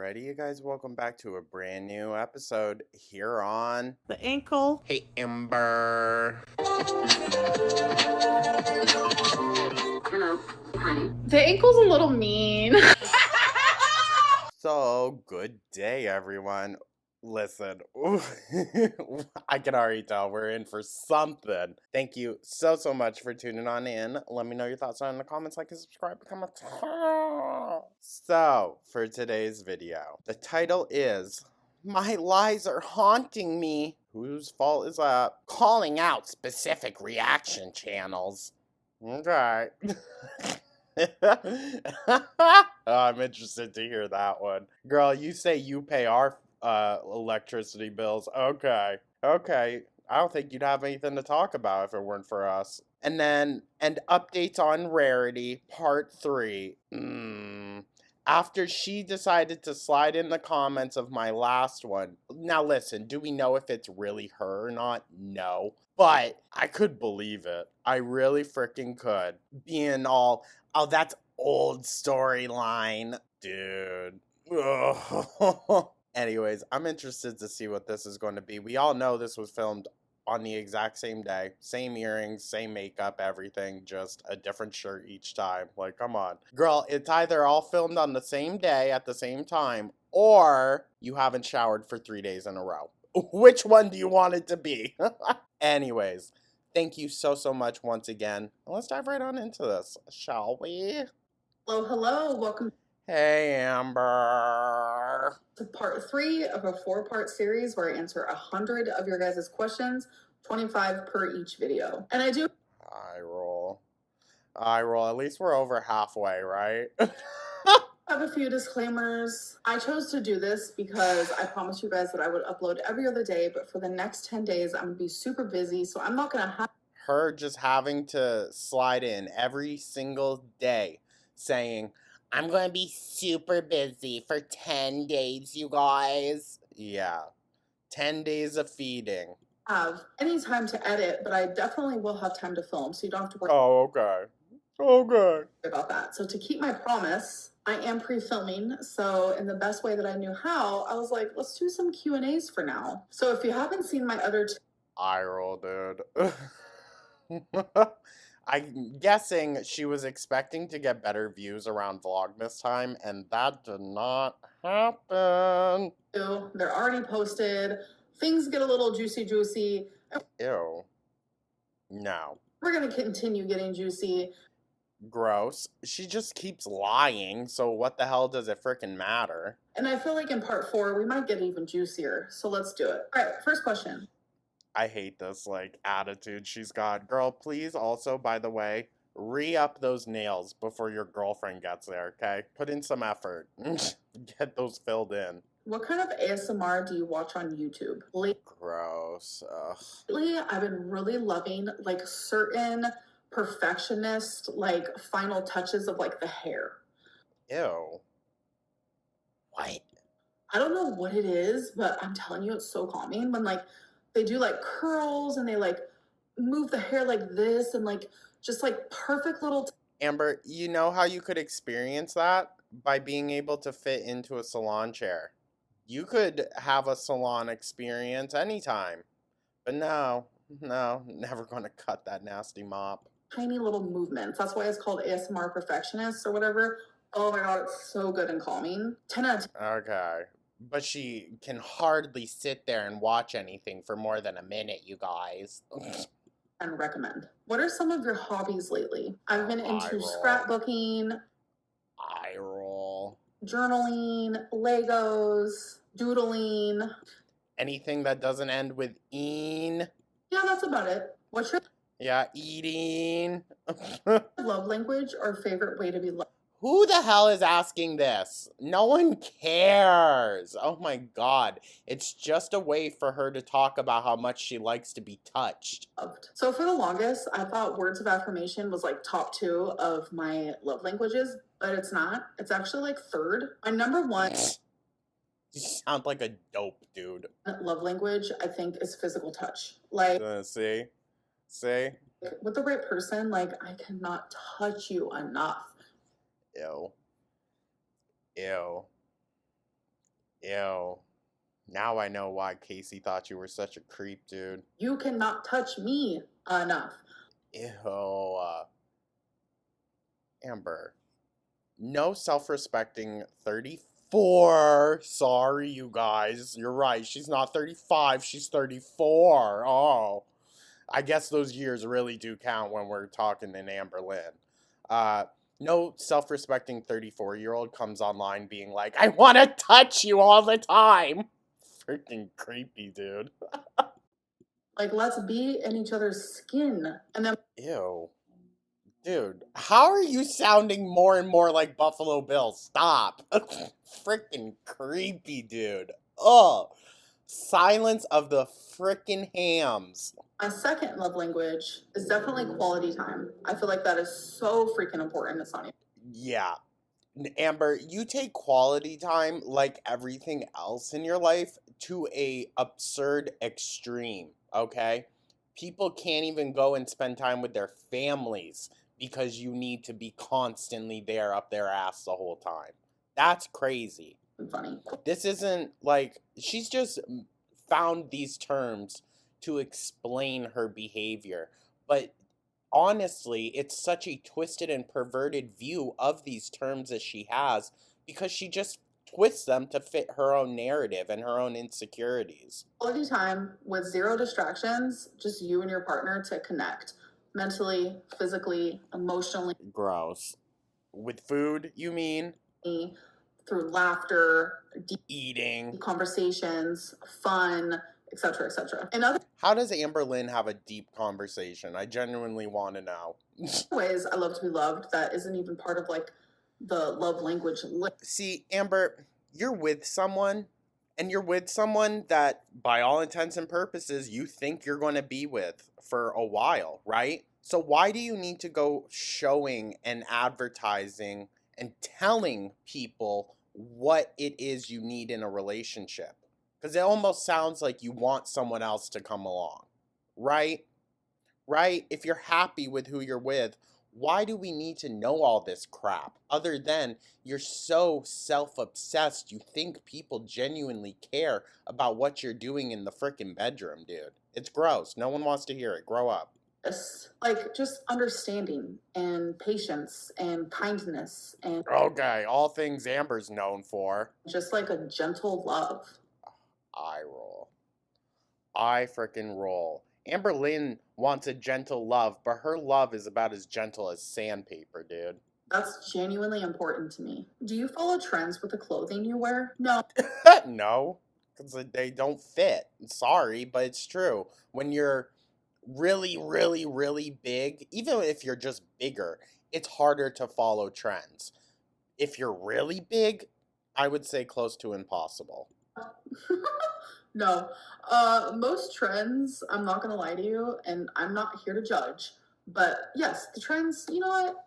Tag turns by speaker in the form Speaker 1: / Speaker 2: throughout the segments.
Speaker 1: Alrighty, you guys, welcome back to a brand new episode here on
Speaker 2: The ankle.
Speaker 1: Hey Amber.
Speaker 3: Hello, honey. The ankle's a little mean.
Speaker 1: So, good day, everyone. Listen, I can already tell we're in for something. Thank you so much for tuning on in. Let me know your thoughts in the comments, like and subscribe, become a So, for today's video, the title is My Lies Are Haunting Me. Whose fault is that? Calling out specific reaction channels. Okay. I'm interested to hear that one. Girl, you say you pay our electricity bills. Okay. I don't think you'd have anything to talk about if it weren't for us. And updates on Rarity, part 3. After she decided to slide in the comments of my last one. Now listen, do we know if it's really her or not? No. But I could believe it. I really freaking could. Being all, oh, that's old storyline. Dude. Anyways, I'm interested to see what this is going to be. We all know this was filmed on the exact same day. Same earrings, same makeup, everything. Just a different shirt each time. Like, come on. Girl, it's either all filmed on the same day at the same time, or you haven't showered for 3 days in a row. Which one do you want it to be? Anyways, thank you so much once again. Let's dive right on into this, shall we?
Speaker 3: Hello. Welcome
Speaker 1: Hey, Amber.
Speaker 3: to part 3 of a 4-part series where I answer 100 of your guys' questions, 25 per each video. And I do
Speaker 1: I roll. At least we're over halfway, right?
Speaker 3: have a few disclaimers. I chose to do this because I promised you guys that I would upload every other day, but for the next 10 days, I'm gonna be super busy, so I'm not gonna have
Speaker 1: her just having to slide in every single day saying, I'm going to be super busy for 10 days, you guys. Yeah, 10 days of feeding.
Speaker 3: Have any time to edit, but I definitely will have time to film, so you don't have to worry.
Speaker 1: Oh, okay. Okay.
Speaker 3: About that. So to keep my promise, I am pre-filming. So in the best way that I knew how, I was like, let's do some Q&As for now. So if you haven't seen my other
Speaker 1: eye roll, dude. I'm guessing she was expecting to get better views around Vlogmas time, and that did not happen.
Speaker 3: They're already posted. Things get a little juicy.
Speaker 1: Ew. No.
Speaker 3: We're going to continue getting juicy.
Speaker 1: Gross. She just keeps lying, so what the hell does it frickin' matter?
Speaker 3: And I feel like in part 4, we might get even juicier. So let's do it. All right, first question.
Speaker 1: I hate this, like, attitude she's got. Girl, please also, by the way, re-up those nails before your girlfriend gets there, okay? Put in some effort. Get those filled in.
Speaker 3: What kind of ASMR do you watch on YouTube?
Speaker 1: Gross. Ugh.
Speaker 3: Lately, I've been really loving, like, certain perfectionist, like, final touches of, like, the hair.
Speaker 1: Ew. What?
Speaker 3: I don't know what it is, but I'm telling you, it's so calming when, like, they do, like, curls and they, like, move the hair like this and, like, just, like, perfect little...
Speaker 1: Amber, you know how you could experience that? By being able to fit into a salon chair. You could have a salon experience anytime. But no, never gonna cut that nasty mop.
Speaker 3: Tiny little movements. That's why it's called ASMR perfectionist or whatever. Oh my god, it's so good and calming. 10 out of 10.
Speaker 1: Okay. But she can hardly sit there and watch anything for more than a minute, you guys.
Speaker 3: And recommend. What are some of your hobbies lately? I've been into scrapbooking.
Speaker 1: Eye roll.
Speaker 3: Journaling, Legos, doodling.
Speaker 1: Anything that doesn't end with "een."
Speaker 3: Yeah, that's about it. What's your
Speaker 1: eating.
Speaker 3: love language or favorite way to be loved?
Speaker 1: Who the hell is asking this? No one cares. Oh my god. It's just a way for her to talk about how much she likes to be touched.
Speaker 3: So for the longest, I thought words of affirmation was like top 2 of my love languages, but it's not. It's actually like 3rd. My number 1...
Speaker 1: You sound like a dope dude.
Speaker 3: Love language, I think, is physical touch. Like,
Speaker 1: see?
Speaker 3: with the right person, like, I cannot touch you enough.
Speaker 1: Ew. Ew. Now I know why Casey thought you were such a creep, dude.
Speaker 3: You cannot touch me enough.
Speaker 1: Ew. Amber. No self-respecting 34. Sorry, you guys. You're right. She's not 35. She's 34. Oh. I guess those years really do count when we're talking in Amberlynn. Uh, no self-respecting 34-year-old comes online being like, I want to touch you all the time. Freaking creepy, dude.
Speaker 3: Like, let's be in each other's skin. And then
Speaker 1: Ew. Dude, how are you sounding more and more like Buffalo Bill? Stop. Freaking creepy, dude. Oh, silence of the freaking hams.
Speaker 3: my second love language is definitely quality time. I feel like that is so freaking important. It's not even.
Speaker 1: Yeah. Amber, you take quality time like everything else in your life to a absurd extreme, okay? People can't even go and spend time with their families because you need to be constantly there up their ass the whole time. That's crazy.
Speaker 3: Funny.
Speaker 1: This isn't like she's just found these terms to explain her behavior, but honestly, it's such a twisted and perverted view of these terms that she has because she just twists them to fit her own narrative and her own insecurities.
Speaker 3: Quality time with zero distractions, just you and your partner to connect mentally, physically, emotionally,
Speaker 1: Gross. With food, you mean?
Speaker 3: through laughter, deep
Speaker 1: Eating.
Speaker 3: conversations, fun, etc., etc. In other
Speaker 1: How does Amberlynn have a deep conversation? I genuinely want to know.
Speaker 3: ways, I love to be loved. That isn't even part of like the love language list.
Speaker 1: See, Amber, you're with someone, and you're with someone that, by all intents and purposes, you think you're going to be with for a while, right? So why do you need to go showing and advertising and telling people what it is you need in a relationship? Because it almost sounds like you want someone else to come along, right? Right? If you're happy with who you're with, why do we need to know all this crap? Other than you're so self obsessed, you think people genuinely care about what you're doing in the freaking bedroom, dude. It's gross. No one wants to hear it. Grow up.
Speaker 3: Like just understanding and patience and kindness and
Speaker 1: Okay, all things Amber's known for.
Speaker 3: just like a gentle love.
Speaker 1: I roll. I freaking roll. Amberlynn wants a gentle love, but her love is about as gentle as sandpaper, dude.
Speaker 3: That's genuinely important to me. Do you follow trends with the clothing you wear? No.
Speaker 1: No, because they don't fit. Sorry, but it's true. When you're really, really, really big, even if you're just bigger, it's harder to follow trends. If you're really big, I would say close to impossible.
Speaker 3: No. Most trends, I'm not gonna lie to you, and I'm not here to judge. But yes, the trends, you know what?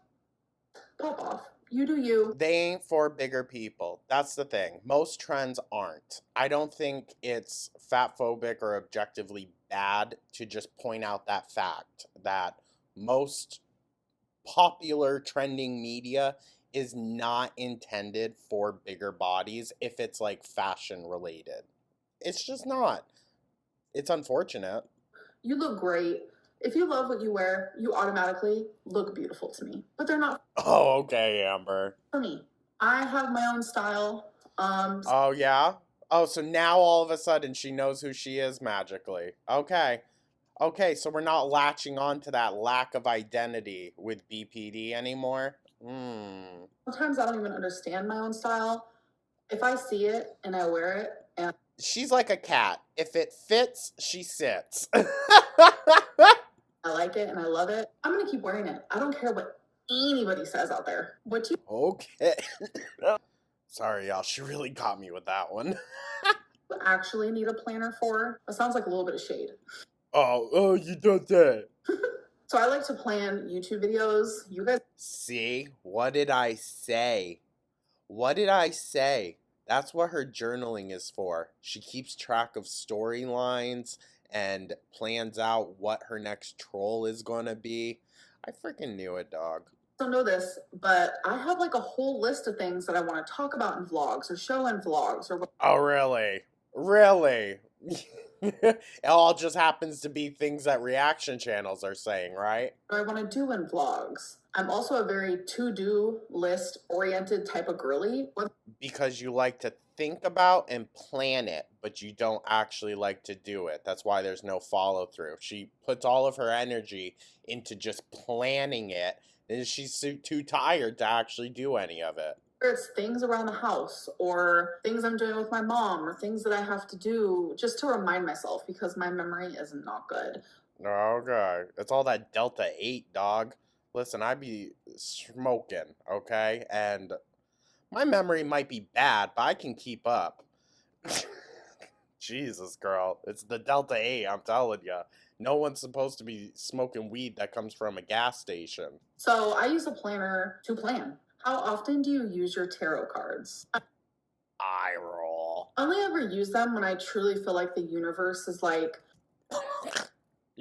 Speaker 3: Pop off. You do you.
Speaker 1: They ain't for bigger people. That's the thing. Most trends aren't. I don't think it's fat phobic or objectively bad to just point out that fact that most popular trending media is not intended for bigger bodies if it's like fashion related. It's just not. It's unfortunate.
Speaker 3: You look great. If you love what you wear, you automatically look beautiful to me. But they're not
Speaker 1: Oh, okay, Amber.
Speaker 3: for me. I have my own style.
Speaker 1: Oh, yeah? Oh, so now all of a sudden she knows who she is magically. Okay. Okay, so we're not latching on to that lack of identity with BPD anymore.
Speaker 3: Sometimes I don't even understand my own style. If I see it and I wear it and
Speaker 1: She's like a cat. If it fits, she sits.
Speaker 3: I like it and I love it, I'm gonna keep wearing it. I don't care what anybody says out there. What you
Speaker 1: Okay. Sorry, y'all. She really got me with that one.
Speaker 3: actually need a planner for? That sounds like a little bit of shade.
Speaker 1: Oh, you did that.
Speaker 3: So I like to plan YouTube videos. You guys
Speaker 1: See? What did I say? What did I say? That's what her journaling is for. She keeps track of storylines and plans out what her next troll is gonna be. I freaking knew it, dog.
Speaker 3: don't know this, but I have like a whole list of things that I want to talk about in vlogs or show in vlogs or what
Speaker 1: Oh, really? Really? It all just happens to be things that reaction channels are saying, right?
Speaker 3: I want to do in vlogs. I'm also a very to-do list oriented type of girly.
Speaker 1: Because you like to think about and plan it, but you don't actually like to do it. That's why there's no follow through. She puts all of her energy into just planning it, and she's too tired to actually do any of it.
Speaker 3: Whether it's things around the house or things I'm doing with my mom or things that I have to do just to remind myself because my memory is not good.
Speaker 1: Okay. It's all that Delta 8, dog. Listen, I be smoking, okay? And my memory might be bad, but I can keep up. Jesus, girl. It's the Delta 8, I'm telling you. No one's supposed to be smoking weed that comes from a gas station.
Speaker 3: So I use a planner to plan. How often do you use your tarot cards?
Speaker 1: Eye roll.
Speaker 3: I only ever use them when I truly feel like the universe is like,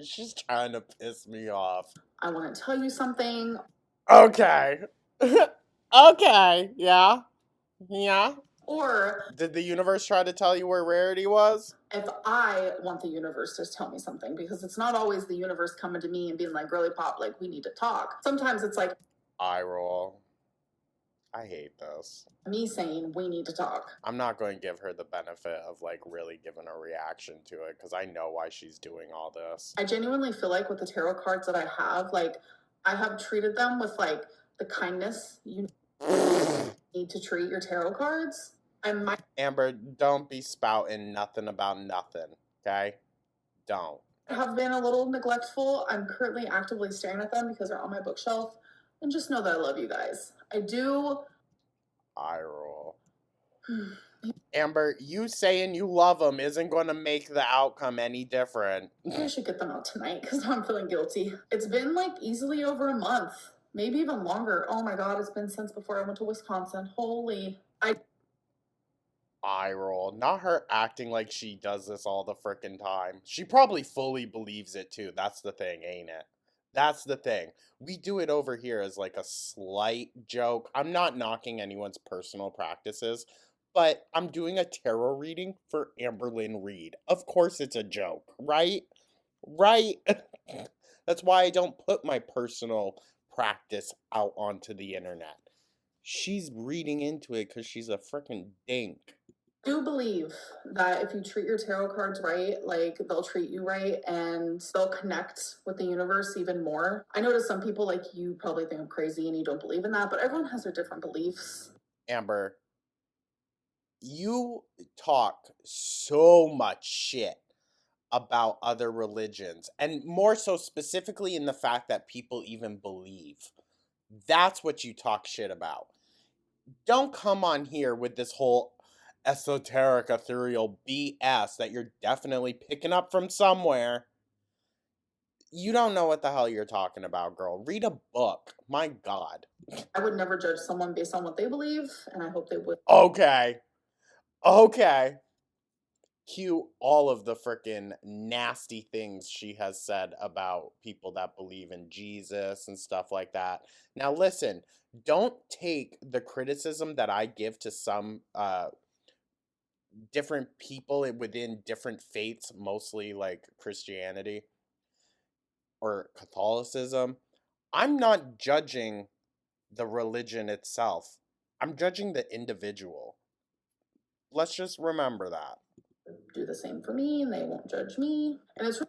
Speaker 1: She's trying to piss me off.
Speaker 3: I want to tell you something.
Speaker 1: Okay. Okay, yeah. Yeah.
Speaker 3: Or
Speaker 1: Did the universe try to tell you where Rarity was?
Speaker 3: if I want the universe to tell me something, because it's not always the universe coming to me and being like, girly pop, like, we need to talk. Sometimes it's like
Speaker 1: Eye roll. I hate this.
Speaker 3: me saying, we need to talk.
Speaker 1: I'm not going to give her the benefit of like really giving a reaction to it because I know why she's doing all this.
Speaker 3: I genuinely feel like with the tarot cards that I have, like, I have treated them with like the kindness you need to treat your tarot cards. I might
Speaker 1: Amber, don't be spouting nothing about nothing, okay? Don't.
Speaker 3: have been a little neglectful. I'm currently actively staring at them because they're on my bookshelf. And just know that I love you guys. I do.
Speaker 1: Eye roll. Amber, you saying you love them isn't going to make the outcome any different.
Speaker 3: I should get them out tonight because I'm feeling guilty. It's been like easily over a month, maybe even longer. Oh my God, it's been since before I went to Wisconsin. Holy.
Speaker 1: Eye roll. Not her acting like she does this all the frickin' time. She probably fully believes it too. That's the thing, ain't it? That's the thing. We do it over here as like a slight joke. I'm not knocking anyone's personal practices, but I'm doing a tarot reading for Amberlynn Reed. Of course it's a joke, right? Right? That's why I don't put my personal practice out onto the internet. She's reading into it because she's a freaking dink.
Speaker 3: Do believe that if you treat your tarot cards right, like they'll treat you right and they'll connect with the universe even more. I know to some people, like you probably think I'm crazy and you don't believe in that, but everyone has their different beliefs.
Speaker 1: Amber, you talk so much shit about other religions, and more so specifically in the fact that people even believe. That's what you talk shit about. Don't come on here with this whole esoteric, ethereal BS that you're definitely picking up from somewhere. You don't know what the hell you're talking about, girl. Read a book. My God.
Speaker 3: I would never judge someone based on what they believe, and I hope they would.
Speaker 1: Okay. Okay. Cue all of the freaking nasty things she has said about people that believe in Jesus and stuff like that. Now, listen, don't take the criticism that I give to some different people within different faiths, mostly like Christianity or Catholicism. I'm not judging the religion itself, I'm judging the individual. Let's just remember that.
Speaker 3: Do the same for me and they won't judge me. And it's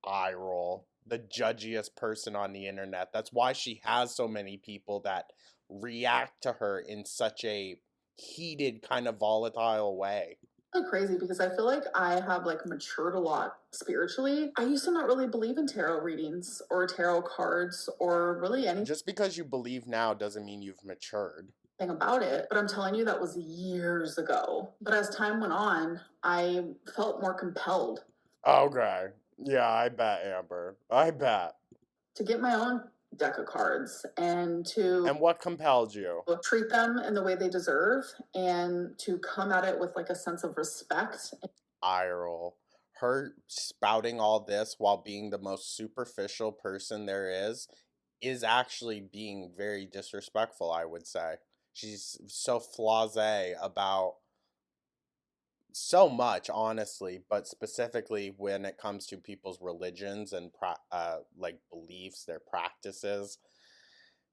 Speaker 1: Eye roll. The judgiest person on the internet. That's why she has so many people that react to her in such a heated, kind of volatile way.
Speaker 3: really crazy because I feel like I have like matured a lot spiritually. I used to not really believe in tarot readings or tarot cards or really anything
Speaker 1: Just because you believe now doesn't mean you've matured.
Speaker 3: about it, but I'm telling you that was years ago. But as time went on, I felt more compelled
Speaker 1: Okay. Yeah, I bet, Amber. I bet.
Speaker 3: to get my own deck of cards and to
Speaker 1: And what compelled you?
Speaker 3: treat them in the way they deserve and to come at it with like a sense of respect.
Speaker 1: Eye roll. Her spouting all this while being the most superficial person there is is actually being very disrespectful, I would say. She's so blasé about so much, honestly, but specifically when it comes to people's religions and like beliefs, their practices.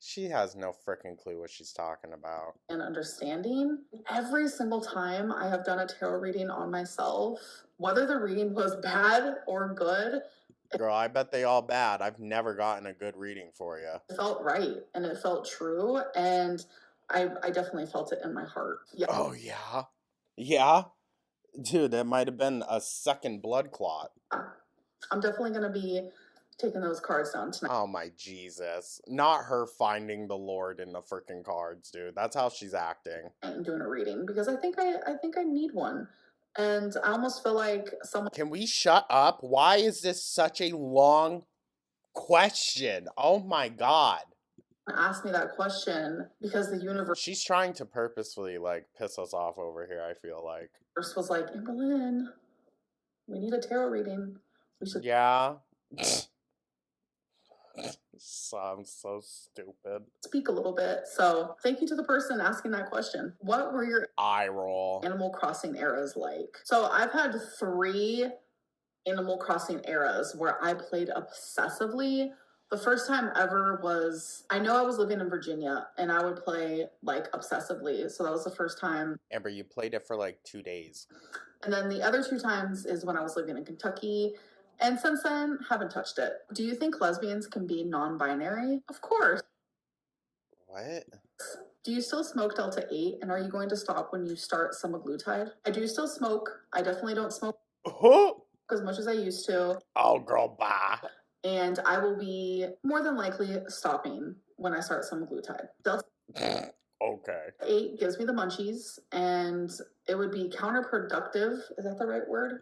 Speaker 1: She has no freaking clue what she's talking about.
Speaker 3: and understanding. Every single time I have done a tarot reading on myself, whether the reading was bad or good,
Speaker 1: Girl, I bet they all bad. I've never gotten a good reading for you.
Speaker 3: it felt right and it felt true. And I definitely felt it in my heart. Yeah.
Speaker 1: Oh, yeah? Yeah? Dude, that might have been a second blood clot.
Speaker 3: I'm definitely going to be taking those cards down tonight
Speaker 1: Oh my Jesus. Not her finding the Lord in the freaking cards, dude. That's how she's acting.
Speaker 3: and doing a reading because I think I need one. And I almost feel like someone
Speaker 1: Can we shut up? Why is this such a long question? Oh my God.
Speaker 3: asked me that question because the universe
Speaker 1: She's trying to purposefully, like, piss us off over here, I feel like.
Speaker 3: was like, Amberlynn, we need a tarot reading. We should
Speaker 1: Yeah. Sounds so stupid.
Speaker 3: speak a little bit. So thank you to the person asking that question. What were your
Speaker 1: Eye roll.
Speaker 3: Animal Crossing eras like? So I've had 3 Animal Crossing eras where I played obsessively. The first time ever was, I know I was living in Virginia and I would play like obsessively. So that was the first time.
Speaker 1: Amber, you played it for like 2 days.
Speaker 3: And then the other 2 times is when I was living in Kentucky. And since then, haven't touched it. Do you think lesbians can be non binary? Of course.
Speaker 1: What?
Speaker 3: Do you still smoke Delta 8? And are you going to stop when you start semaglutide? I do still smoke. I definitely don't smoke as much as I used to.
Speaker 1: Oh, girl, bye.
Speaker 3: And I will be more than likely stopping when I start semaglutide. Delta
Speaker 1: Okay.
Speaker 3: 8 gives me the munchies, and it would be counterproductive. Is that the right word?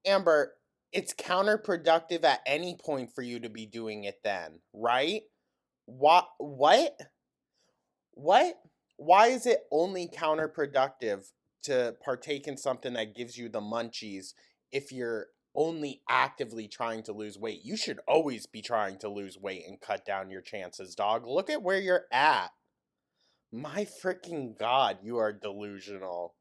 Speaker 1: Amber, it's counterproductive at any point for you to be doing it then, right? What? What? What? Why is it only counterproductive to partake in something that gives you the munchies if you're only actively trying to lose weight? You should always be trying to lose weight and cut down your chances, dog. Look at where you're at. My freaking God, you are delusional.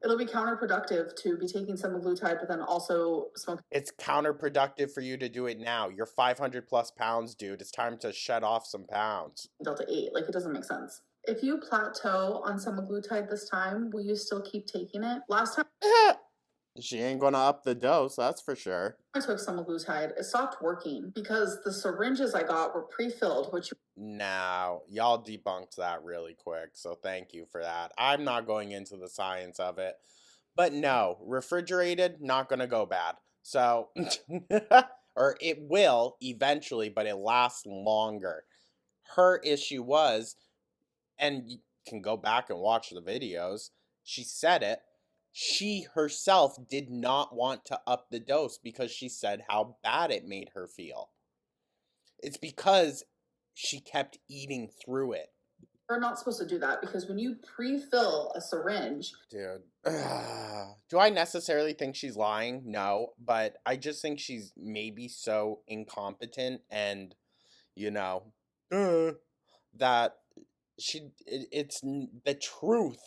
Speaker 3: It'll be counterproductive to be taking semaglutide, but then also smoking
Speaker 1: It's counterproductive for you to do it now. You're 500 plus pounds, dude. It's time to shed off some pounds.
Speaker 3: Delta 8. Like, it doesn't make sense. If you plateau on semaglutide this time, will you still keep taking it? Last time
Speaker 1: She ain't gonna up the dose, that's for sure.
Speaker 3: I took semaglutide, it stopped working because the syringes I got were pre-filled, which
Speaker 1: Now, y'all debunked that really quick, so thank you for that. I'm not going into the science of it. But no, refrigerated, not gonna go bad. So, or it will eventually, but it lasts longer. Her issue was, and you can go back and watch the videos, she said it. She herself did not want to up the dose because she said how bad it made her feel. It's because she kept eating through it.
Speaker 3: we're not supposed to do that because when you pre-fill a syringe,
Speaker 1: Dude. Do I necessarily think she's lying? No, but I just think she's maybe so incompetent and, you know, that the truth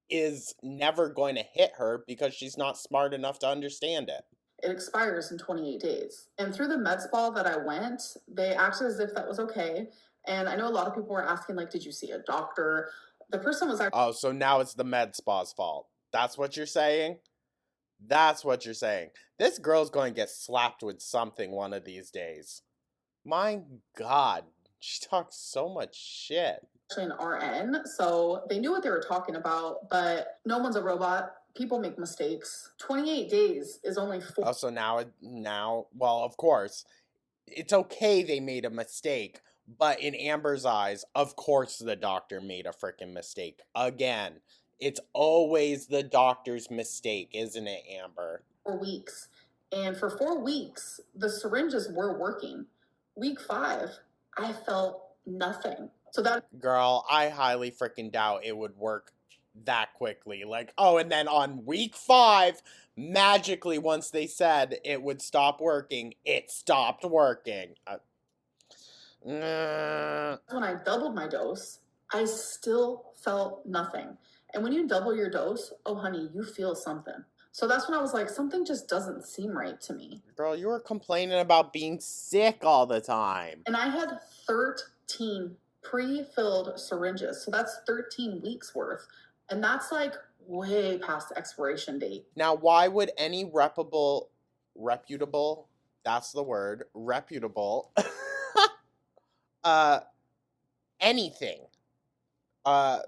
Speaker 1: is never going to hit her because she's not smart enough to understand it.
Speaker 3: it expires in 28 days. And through the med spa that I went, they acted as if that was okay. And I know a lot of people were asking, like, did you see a doctor? The person was actually
Speaker 1: Oh, so now it's the med spa's fault. That's what you're saying? That's what you're saying. This girl's going to get slapped with something one of these days. My God, she talks so much shit.
Speaker 3: an RN, so they knew what they were talking about, but no one's a robot. People make mistakes. 28 days is only 4.
Speaker 1: Also, well, of course, it's okay they made a mistake, but in Amber's eyes, of course the doctor made a freaking mistake. Again, it's always the doctor's mistake, isn't it, Amber?
Speaker 3: 4 weeks. And for 4 weeks, the syringes were working. Week 5, I felt nothing. So that
Speaker 1: Girl, I highly freaking doubt it would work that quickly. Like, oh, and then on week 5, magically, once they said it would stop working, it stopped working.
Speaker 3: When I doubled my dose, I still felt nothing. And when you double your dose, oh honey, you feel something. So that's when I was like, something just doesn't seem right to me.
Speaker 1: Girl, you were complaining about being sick all the time.
Speaker 3: And I had 13 pre-filled syringes. So that's 13 weeks worth. And that's like way past the expiration date.
Speaker 1: Now, why would any reputable, that's the word, reputable, anything, uh,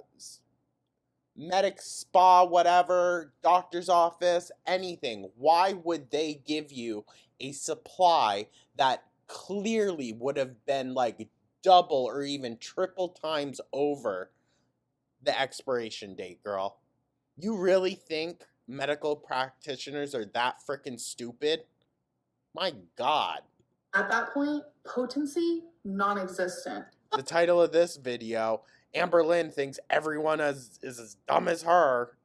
Speaker 1: medic spa, whatever, doctor's office, anything, why would they give you a supply that clearly would have been like double or even triple times over the expiration date, girl? You really think medical practitioners are that freaking stupid? My God.
Speaker 3: At that point, potency, non-existent.
Speaker 1: The title of this video, Amberlynn thinks everyone is as dumb as her.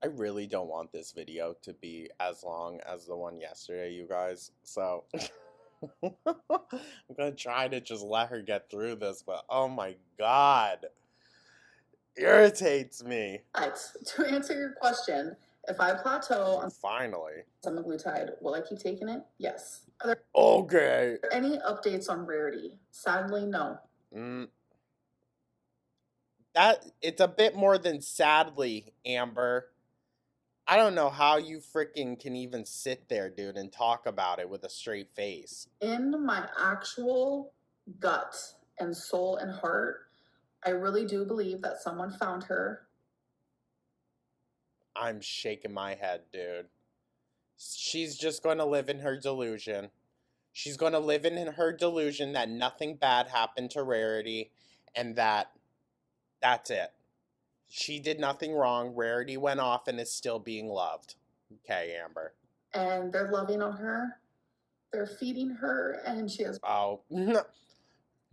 Speaker 1: I really don't want this video to be as long as the one yesterday, you guys. So I'm gonna try to just let her get through this, but oh my God. Irritates me.
Speaker 3: But to answer your question, if I plateau on
Speaker 1: Finally.
Speaker 3: semaglutide, will I keep taking it? Yes. Are there
Speaker 1: Okay.
Speaker 3: any updates on Rarity? Sadly, no.
Speaker 1: That it's a bit more than sadly, Amber. I don't know how you freaking can even sit there, dude, and talk about it with a straight face.
Speaker 3: In my actual gut and soul and heart, I really do believe that someone found her.
Speaker 1: I'm shaking my head, dude. She's just going to live in her delusion. She's going to live in her delusion that nothing bad happened to Rarity and that's it. She did nothing wrong. Rarity went off and is still being loved. Okay, Amber.
Speaker 3: And they're loving on her. They're feeding her, and she has.
Speaker 1: Oh,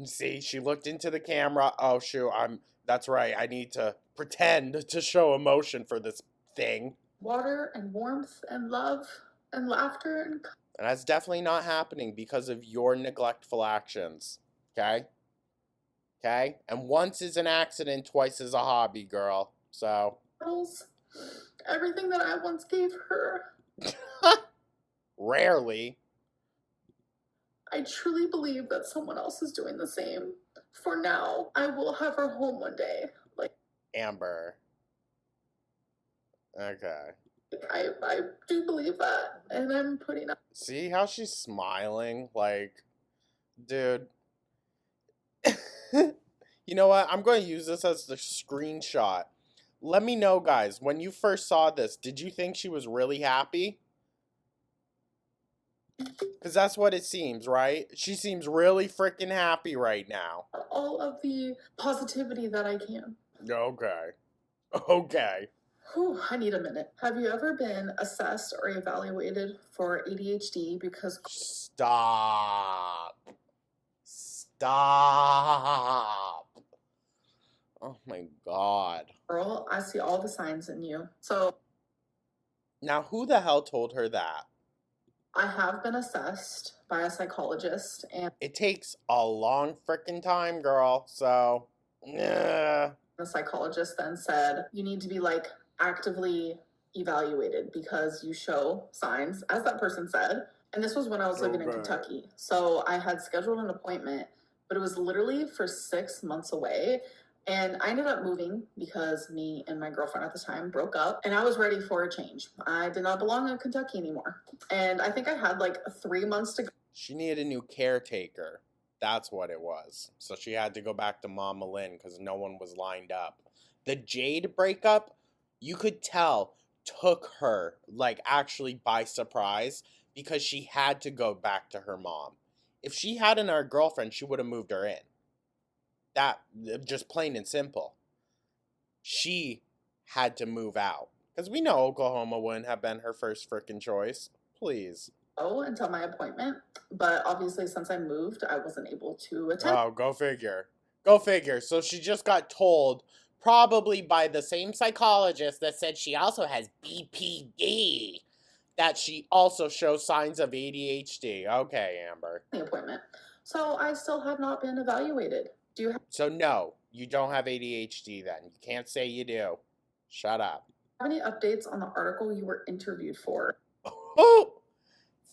Speaker 1: see, she looked into the camera. Oh, shoot, that's right. I need to pretend to show emotion for this thing.
Speaker 3: Water and warmth and love and laughter and.
Speaker 1: And that's definitely not happening because of your neglectful actions. Okay? Okay? And once is an accident, twice is a hobby, girl. So.
Speaker 3: Everything that I once gave her.
Speaker 1: Rarely.
Speaker 3: I truly believe that someone else is doing the same. For now, I will have her home one day. Like
Speaker 1: Amber. Okay.
Speaker 3: I do believe that, and I'm putting up.
Speaker 1: See how she's smiling? Like, dude. You know what? I'm going to use this as the screenshot. Let me know, guys, when you first saw this, did you think she was really happy? Because that's what it seems, right? She seems really freaking happy right now.
Speaker 3: All of the positivity that I can.
Speaker 1: Okay. Okay.
Speaker 3: Whew, I need a minute. Have you ever been assessed or evaluated for ADHD because...
Speaker 1: Stop. Stop. Oh my God.
Speaker 3: Girl, I see all the signs in you. So...
Speaker 1: Now, who the hell told her that?
Speaker 3: I have been assessed by a psychologist, and
Speaker 1: it takes a long freaking time, girl. So, yeah.
Speaker 3: The psychologist then said, you need to be like actively evaluated because you show signs, as that person said. And this was when I was living in Kentucky. So I had scheduled an appointment, but it was literally for 6 months away. And I ended up moving because me and my girlfriend at the time broke up, and I was ready for a change. I did not belong in Kentucky anymore. And I think I had like 3 months to go.
Speaker 1: She needed a new caretaker. That's what it was. So she had to go back to Mama Lynn because no one was lined up. The Jade breakup, you could tell, took her like actually by surprise because she had to go back to her mom. If she hadn't her girlfriend, she would have moved her in. That, just plain and simple. She had to move out. Because we know Oklahoma wouldn't have been her first frickin' choice. Please.
Speaker 3: Until my appointment. But obviously, since I moved, I wasn't able to attend.
Speaker 1: Oh, go figure. Go figure. So she just got told, probably by the same psychologist that said she also has BPD, that she also shows signs of ADHD. Okay, Amber.
Speaker 3: The appointment. So I still have not been evaluated. Do you have
Speaker 1: So no, you don't have ADHD then. You can't say you do. Shut up.
Speaker 3: any updates on the article you were interviewed for?
Speaker 1: Oh,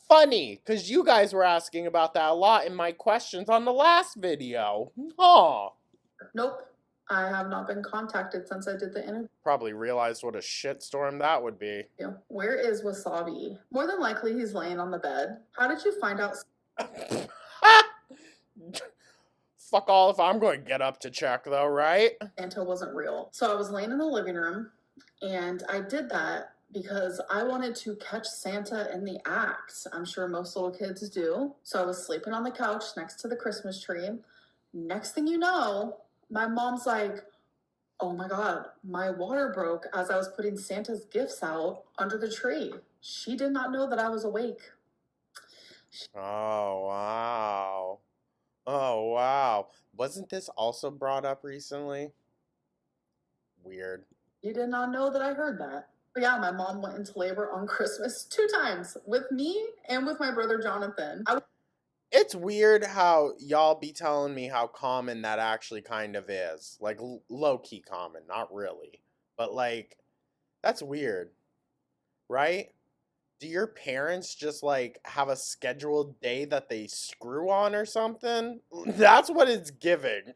Speaker 1: funny, because you guys were asking about that a lot in my questions on the last video. Huh.
Speaker 3: Nope. I have not been contacted since I did the interview.
Speaker 1: Probably realized what a shitstorm that would be.
Speaker 3: Where is Wasabi? More than likely he's laying on the bed. How did you find out
Speaker 1: Fuck all if I'm going to get up to check though, right?
Speaker 3: Santa wasn't real? So I was laying in the living room and I did that because I wanted to catch Santa in the act. I'm sure most little kids do. So I was sleeping on the couch next to the Christmas tree. Next thing you know, my mom's like, oh my God, my water broke as I was putting Santa's gifts out under the tree. She did not know that I was awake.
Speaker 1: Oh, wow. Oh, wow. Wasn't this also brought up recently? Weird.
Speaker 3: You did not know that I heard that. But yeah, my mom went into labor on Christmas 2 times with me and with my brother Jonathan.
Speaker 1: It's weird how y'all be telling me how common that actually kind of is. Like, low-key common, not really. But, like, that's weird, right? Do your parents just, like, have a scheduled day that they screw on or something? That's what it's giving.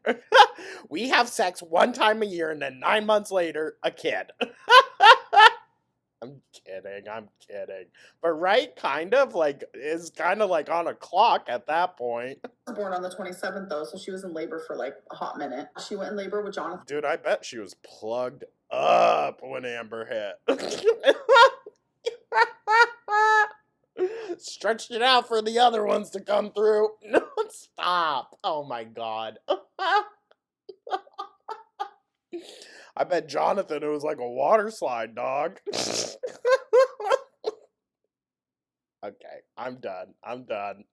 Speaker 1: We have sex one time a year and then 9 months later, a kid. I'm kidding. But right, kind of, like, is kind of like on a clock at that point.
Speaker 3: I was born on the 27th though, so she was in labor for like a hot minute. She went in labor with Jonathan.
Speaker 1: Dude, I bet she was plugged up when Amber hit. Stretched it out for the other ones to come through. No, stop. Oh my god. I bet Jonathan it was like a water slide, dog. Okay, I'm done. I'm done.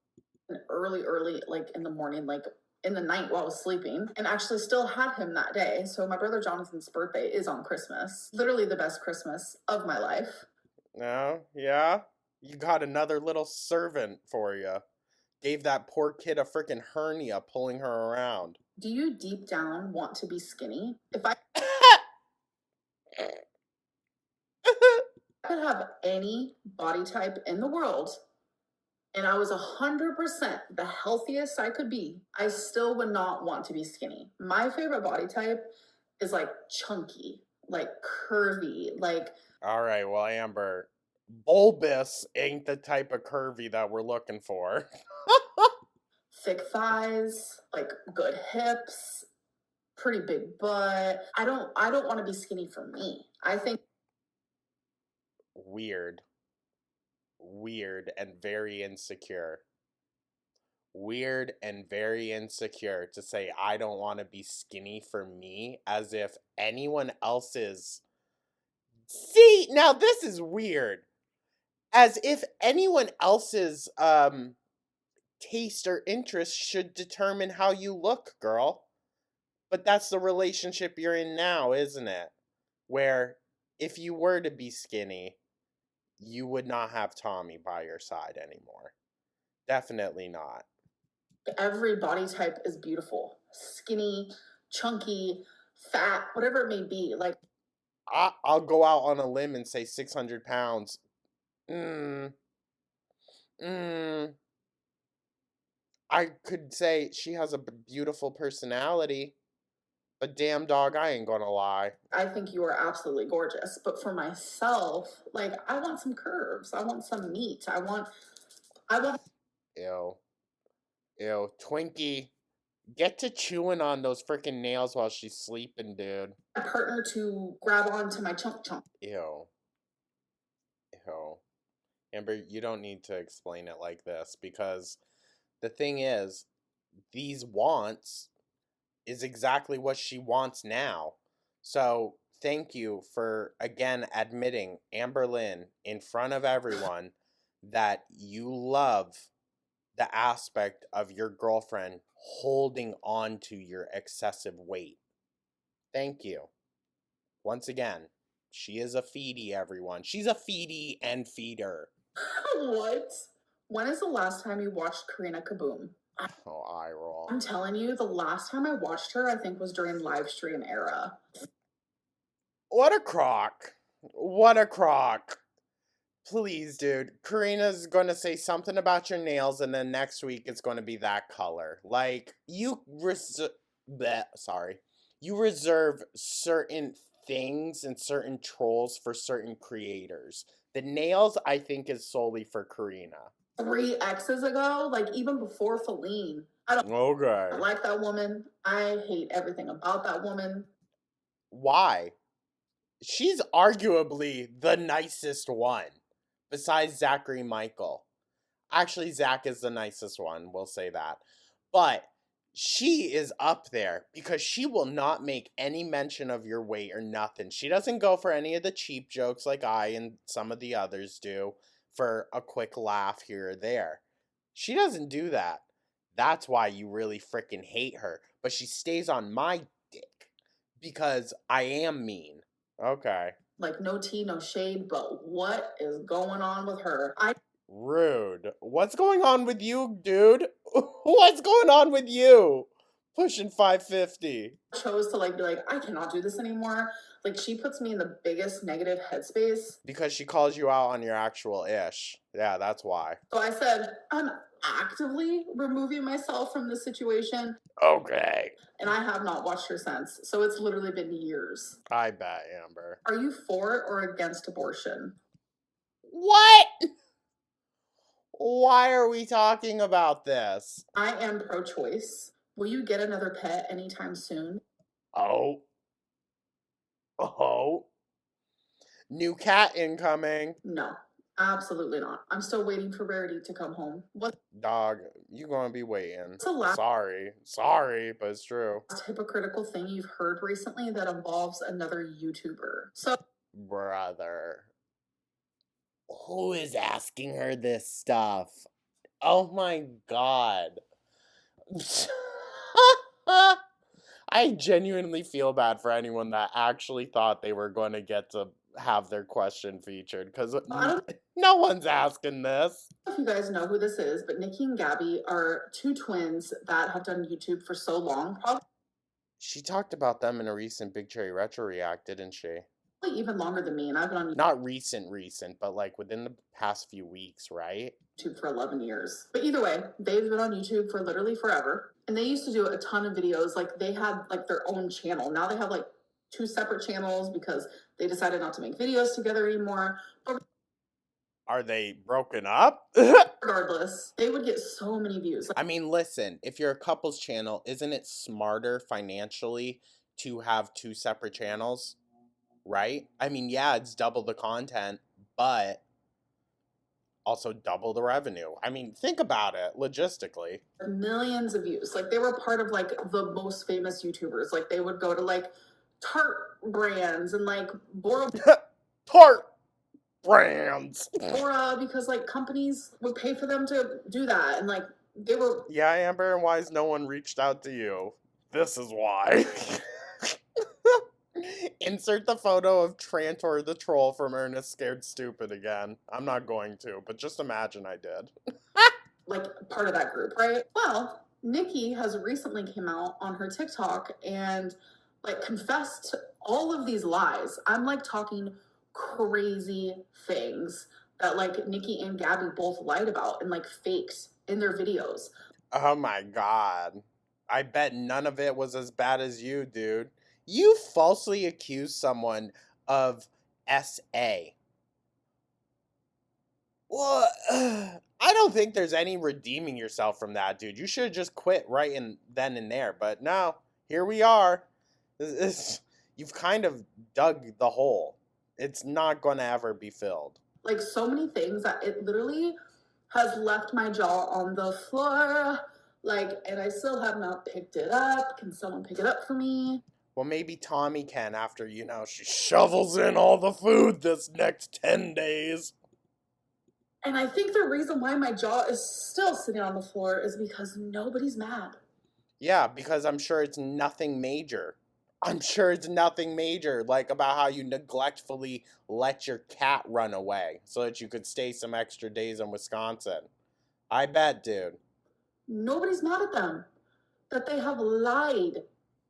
Speaker 3: Early, like in the morning, like in the night while I was sleeping, and actually still had him that day. So my brother Jonathan's birthday is on Christmas. Literally the best Christmas of my life.
Speaker 1: No, yeah? You got another little servant for you. Gave that poor kid a freaking hernia pulling her around.
Speaker 3: Do you deep down want to be skinny? If I could have any body type in the world and I was 100% the healthiest I could be, I still would not want to be skinny. My favorite body type is like chunky, like curvy, like.
Speaker 1: All right, well, Amber, bulbous ain't the type of curvy that we're looking for.
Speaker 3: Thick thighs, like good hips, pretty big butt. I don't want to be skinny for me. I think
Speaker 1: Weird. Weird and very insecure. Weird and very insecure to say I don't want to be skinny for me as if anyone else's. See, now this is weird. As if anyone else's taste or interest should determine how you look, girl. But that's the relationship you're in now, isn't it? Where if you were to be skinny, you would not have Tommy by your side anymore. Definitely not.
Speaker 3: every body type is beautiful. Skinny, chunky, fat, whatever it may be. Like
Speaker 1: I'll go out on a limb and say 600 pounds. Mm, mm. I could say she has a beautiful personality, but damn dog, I ain't gonna lie.
Speaker 3: I think you are absolutely gorgeous. But for myself, like I want some curves. I want some meat. I want
Speaker 1: Ew. Ew. Twinkie, get to chewing on those freaking nails while she's sleeping, dude.
Speaker 3: my partner to grab onto my chunk chunk.
Speaker 1: Ew. Ew. Amber, you don't need to explain it like this because the thing is, these wants is exactly what she wants now. So thank you for again admitting, Amberlynn, in front of everyone, that you love the aspect of your girlfriend holding on to your excessive weight. Thank you. Once again, she is a feedie, everyone. She's a feedie and feeder.
Speaker 3: What? When is the last time you watched Karina Kaboom?
Speaker 1: Oh, eye roll.
Speaker 3: I'm telling you, the last time I watched her, I think was during live stream era.
Speaker 1: What a crock. What a crock. Please, dude. Karina's going to say something about your nails, and then next week it's going to be that color. Like, sorry. You reserve certain things and certain trolls for certain creators. The nails, I think, is solely for Karina.
Speaker 3: 3 exes ago, like even before Feline. I don't
Speaker 1: Okay.
Speaker 3: like that woman. I hate everything about that woman.
Speaker 1: Why? She's arguably the nicest one, besides Zachary Michael. Actually, Zach is the nicest one, we'll say that. But she is up there because she will not make any mention of your weight or nothing. She doesn't go for any of the cheap jokes like I and some of the others do for a quick laugh here or there. She doesn't do that. That's why you really freaking hate her. But she stays on my dick because I am mean. Okay.
Speaker 3: Like no tea, no shade, but what is going on with her?
Speaker 1: Rude. What's going on with you, dude? What's going on with you? Pushing 550.
Speaker 3: chose to like be like, I cannot do this anymore. Like she puts me in the biggest negative headspace.
Speaker 1: Because she calls you out on your actual ish. Yeah, that's why.
Speaker 3: So I said, I'm actively removing myself from this situation.
Speaker 1: Okay.
Speaker 3: And I have not watched her since. So it's literally been years.
Speaker 1: I bet, Amber.
Speaker 3: Are you for or against abortion?
Speaker 1: What? Why are we talking about this?
Speaker 3: I am pro choice. Will you get another pet anytime soon?
Speaker 1: Oh. Oh. New cat incoming.
Speaker 3: No, absolutely not. I'm still waiting for Rarity to come home. What's
Speaker 1: Dog, you gonna be waiting.
Speaker 3: the last
Speaker 1: Sorry, but it's true.
Speaker 3: hypocritical thing you've heard recently that involves another YouTuber? So,
Speaker 1: Brother. Who is asking her this stuff? Oh my god. I genuinely feel bad for anyone that actually thought they were going to get to have their question featured because no one's asking this.
Speaker 3: I don't know if you guys know who this is, but Nikki and Gabby are two twins that have done YouTube for so long. Probably
Speaker 1: She talked about them in a recent Big Cherry Retro React, didn't she?
Speaker 3: even longer than me, and I've been on
Speaker 1: Not recent, but like within the past few weeks, right?
Speaker 3: YouTube for 11 years. But either way, they've been on YouTube for literally forever. And they used to do a ton of videos. Like they had like their own channel. Now they have like 2 separate channels because they decided not to make videos together anymore. But
Speaker 1: Are they broken up?
Speaker 3: regardless, they would get so many views.
Speaker 1: I mean, listen, if you're a couple's channel, isn't it smarter financially to have 2 separate channels? Right? I mean, yeah, it's double the content, but also double the revenue. I mean, think about it logistically.
Speaker 3: Millions of views. Like they were part of like the most famous YouTubers. Like they would go to like Tarte brands and like Bora
Speaker 1: Tarte brands.
Speaker 3: Bora because like companies would pay for them to do that. And like they were.
Speaker 1: Yeah, Amber, and why has no one reached out to you? This is why. Insert the photo of Trantor the troll from Ernest Scared Stupid again. I'm not going to, but just imagine I did.
Speaker 3: Like part of that group, right? Well, Nikki has recently came out on her TikTok and like confessed all of these lies. I'm like talking crazy things that like Nikki and Gabby both lied about and like faked in their videos.
Speaker 1: Oh my god. I bet none of it was as bad as you, dude. You falsely accused someone of SA. Well, I don't think there's any redeeming yourself from that, dude. You should have just quit right then and there. But no, here we are. You've kind of dug the hole. It's not going to ever be filled.
Speaker 3: Like so many things that it literally has left my jaw on the floor. Like, and I still have not picked it up. Can someone pick it up for me?
Speaker 1: Well, maybe Tommy can after, she shovels in all the food this next 10 days.
Speaker 3: And I think the reason why my jaw is still sitting on the floor is because nobody's mad.
Speaker 1: Yeah, because I'm sure it's nothing major. I'm sure it's nothing major, like about how you neglectfully let your cat run away so that you could stay some extra days in Wisconsin. I bet, dude.
Speaker 3: Nobody's mad at them that they have lied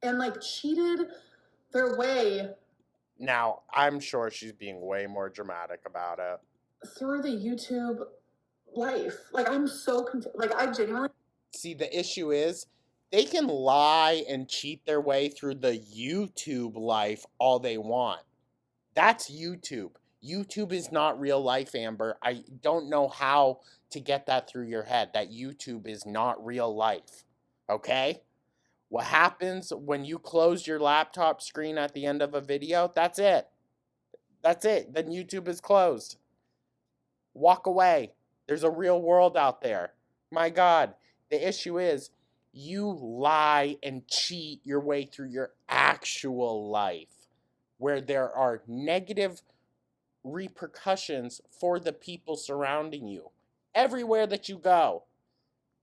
Speaker 3: and like cheated their way
Speaker 1: Now, I'm sure she's being way more dramatic about it.
Speaker 3: through the YouTube life. Like, I'm so confused. Like, I genuinely.
Speaker 1: See, the issue is they can lie and cheat their way through the YouTube life all they want. That's YouTube. YouTube is not real life, Amber. I don't know how to get that through your head that YouTube is not real life. Okay? What happens when you close your laptop screen at the end of a video? That's it. That's it. Then YouTube is closed. Walk away. There's a real world out there. My God. The issue is you lie and cheat your way through your actual life where there are negative repercussions for the people surrounding you. Everywhere that you go.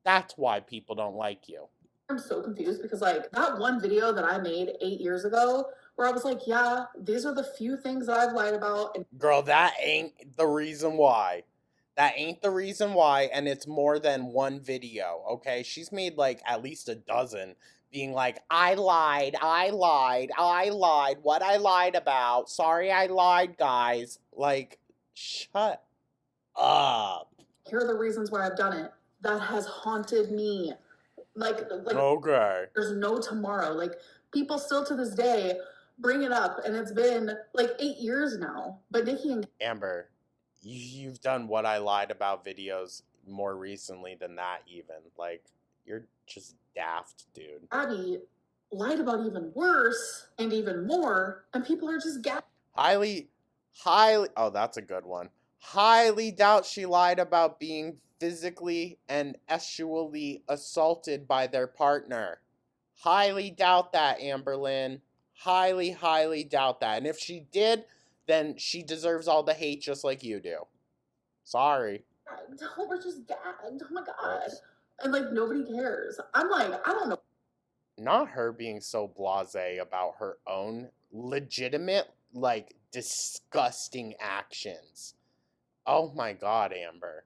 Speaker 1: That's why people don't like you.
Speaker 3: I'm so confused because, like, that one video that I made 8 years ago, where I was like, yeah, these are the few things that I've lied about. And
Speaker 1: girl, that ain't the reason why. That ain't the reason why, and it's more than one video, okay? She's made like at least a dozen being like, I lied, what I lied about. Sorry I lied, guys. Like, shut up.
Speaker 3: Here are the reasons why I've done it. That has haunted me. Like
Speaker 1: okay.
Speaker 3: There's no tomorrow. Like, people still to this day bring it up, and it's been like 8 years now. But Nikki and
Speaker 1: Amber, you've done what I lied about videos more recently than that even. Like, you're just daft, dude.
Speaker 3: Abby lied about even worse and even more, and people are just
Speaker 1: highly, oh, that's a good one. Highly doubt she lied about being physically and sexually assaulted by their partner. Highly doubt that, Amberlynn. Highly, highly doubt that. And if she did, then she deserves all the hate just like you do. Sorry.
Speaker 3: we're just gagged. Oh my God. Oops. And like, nobody cares. I'm like, I don't know.
Speaker 1: Not her being so blasé about her own legitimate, like, disgusting actions. Oh my God, Amber.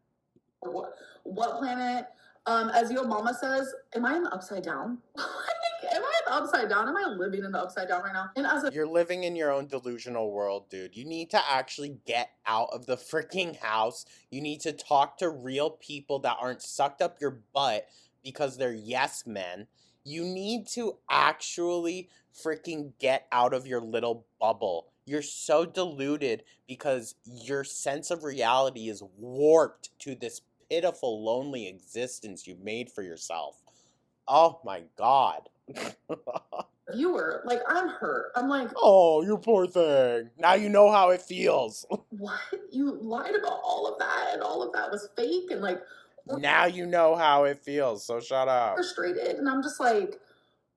Speaker 3: What planet? As your mama says, am I in the upside down? Like, am I in the upside down? Am I living in the upside down right now? And as
Speaker 1: you're living in your own delusional world, dude. You need to actually get out of the freaking house. You need to talk to real people that aren't sucked up your butt because they're yes men. You need to actually freaking get out of your little bubble. You're so deluded because your sense of reality is warped to this pitiful, lonely existence you've made for yourself. Oh my God.
Speaker 3: viewer, like, I'm hurt. I'm like,
Speaker 1: oh, you poor thing. Now you know how it feels.
Speaker 3: What? You lied about all of that, and all of that was fake, and like,
Speaker 1: now you know how it feels, so shut up.
Speaker 3: Frustrated, and I'm just like,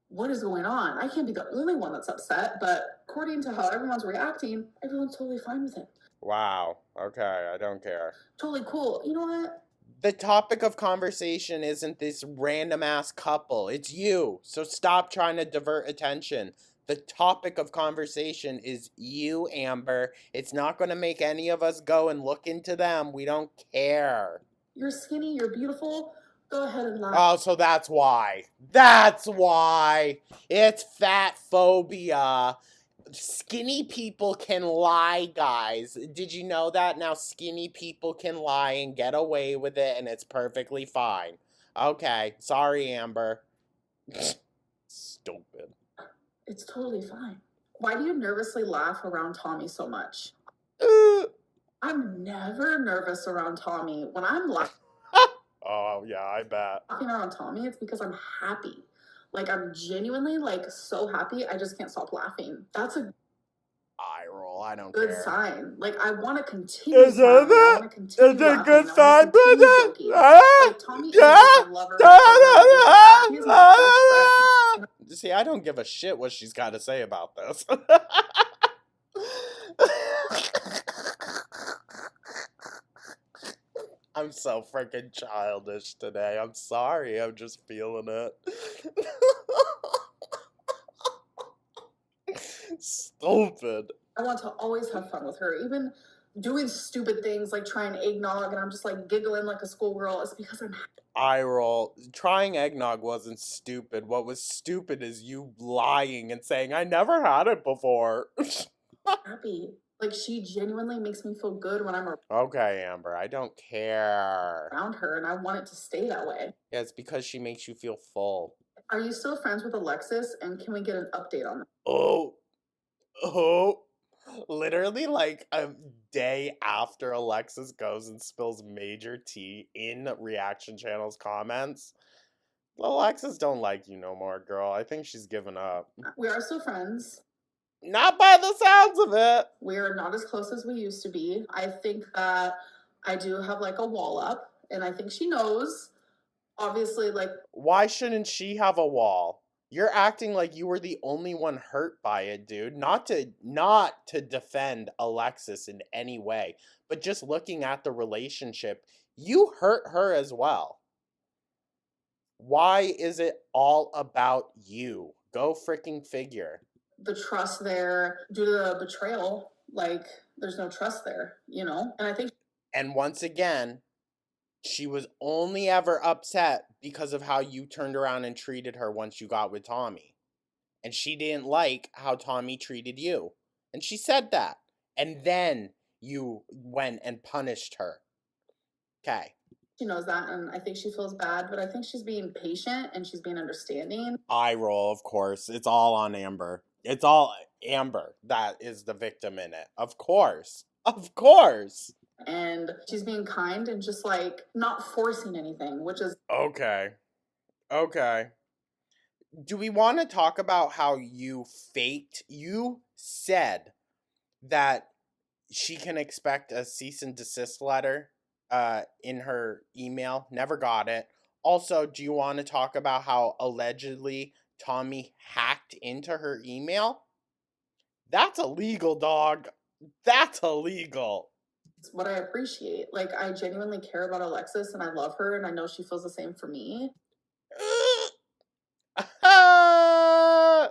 Speaker 3: what is going on? I can't be the only one that's upset, but according to how everyone's reacting, everyone's totally fine with it.
Speaker 1: Wow. Okay, I don't care.
Speaker 3: Totally cool. You know what?
Speaker 1: The topic of conversation isn't this random ass couple. It's you. So stop trying to divert attention. The topic of conversation is you, Amber. It's not going to make any of us go and look into them. We don't care.
Speaker 3: You're skinny, you're beautiful. Go ahead and lie.
Speaker 1: Oh, so that's why. That's why. It's fat phobia. Skinny people can lie, guys. Did you know that? Now skinny people can lie and get away with it, and it's perfectly fine. Okay, sorry, Amber. Stupid.
Speaker 3: It's totally fine. Why do you nervously laugh around Tommy so much? I'm never nervous around Tommy. When I'm laughing
Speaker 1: oh, yeah, I bet.
Speaker 3: around Tommy, it's because I'm happy. Like, I'm genuinely, like, so happy, I just can't stop laughing. That's a
Speaker 1: eye roll. I don't
Speaker 3: good
Speaker 1: care.
Speaker 3: sign. Like, I want to continue smiling. I want to continue
Speaker 1: Is it a
Speaker 3: laughing.
Speaker 1: good
Speaker 3: I
Speaker 1: sign,
Speaker 3: wanna continue
Speaker 1: brother?
Speaker 3: joking. Like, Tommy is my lover. He's my best friend.
Speaker 1: See, I don't give a shit what she's got to say about this. I'm so freaking childish today. I'm sorry. I'm just feeling it. Stupid.
Speaker 3: I want to always have fun with her. Even doing stupid things like trying eggnog, and I'm just like giggling like a schoolgirl. It's because I'm
Speaker 1: Eye roll. Trying eggnog wasn't stupid. What was stupid is you lying and saying, I never had it before.
Speaker 3: happy. Like she genuinely makes me feel good when I'm
Speaker 1: Okay, Amber, I don't care.
Speaker 3: around her, and I want it to stay that way.
Speaker 1: Yeah, it's because she makes you feel full.
Speaker 3: Are you still friends with Alexis? And can we get an update on that?
Speaker 1: Oh, oh. Literally, like a day after Alexis goes and spills major tea in reaction channels comments, Alexis don't like you no more, girl. I think she's given up.
Speaker 3: We are still friends.
Speaker 1: Not by the sounds of it.
Speaker 3: We are not as close as we used to be. I think that I do have like a wall up, and I think she knows. Obviously, like
Speaker 1: Why shouldn't she have a wall? You're acting like you were the only one hurt by it, dude. Not to defend Alexis in any way, but just looking at the relationship, you hurt her as well. Why is it all about you? Go freaking figure.
Speaker 3: the trust there due to the betrayal, like there's no trust there, you know? And I think
Speaker 1: And once again, she was only ever upset because of how you turned around and treated her once you got with Tommy. And she didn't like how Tommy treated you. And she said that. And then you went and punished her. Okay.
Speaker 3: she knows that, and I think she feels bad, but I think she's being patient and she's being understanding.
Speaker 1: Eye roll, of course. It's all on Amber. It's all Amber that is the victim in it. Of course. Of course.
Speaker 3: And she's being kind and just like not forcing anything, which is
Speaker 1: Okay. Okay. Do we want to talk about how you faked? You said that she can expect a cease and desist letter in her email. Never got it. Also, do you want to talk about how allegedly Tommy hacked into her email? That's illegal, dog. That's illegal.
Speaker 3: what I appreciate. Like I genuinely care about Alexis and I love her and I know she feels the same for me.
Speaker 1: I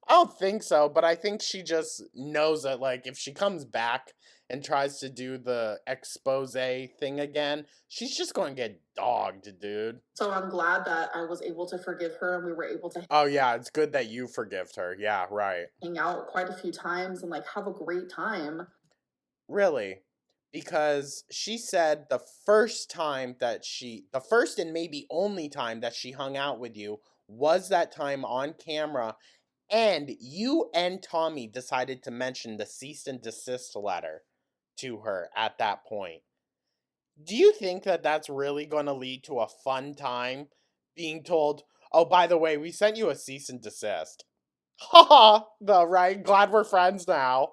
Speaker 1: don't think so, but I think she just knows that, like, if she comes back and tries to do the expose thing again, she's just going to get dogged, dude.
Speaker 3: So I'm glad that I was able to forgive her and we were able to
Speaker 1: Oh, yeah, it's good that you forgived her. Yeah, right.
Speaker 3: hang out quite a few times and like have a great time.
Speaker 1: Really? Because she said the first and maybe only time that she hung out with you was that time on camera. And you and Tommy decided to mention the cease and desist letter to her at that point. Do you think that that's really going to lead to a fun time being told, oh, by the way, we sent you a cease and desist? Haha, the right, glad we're friends now.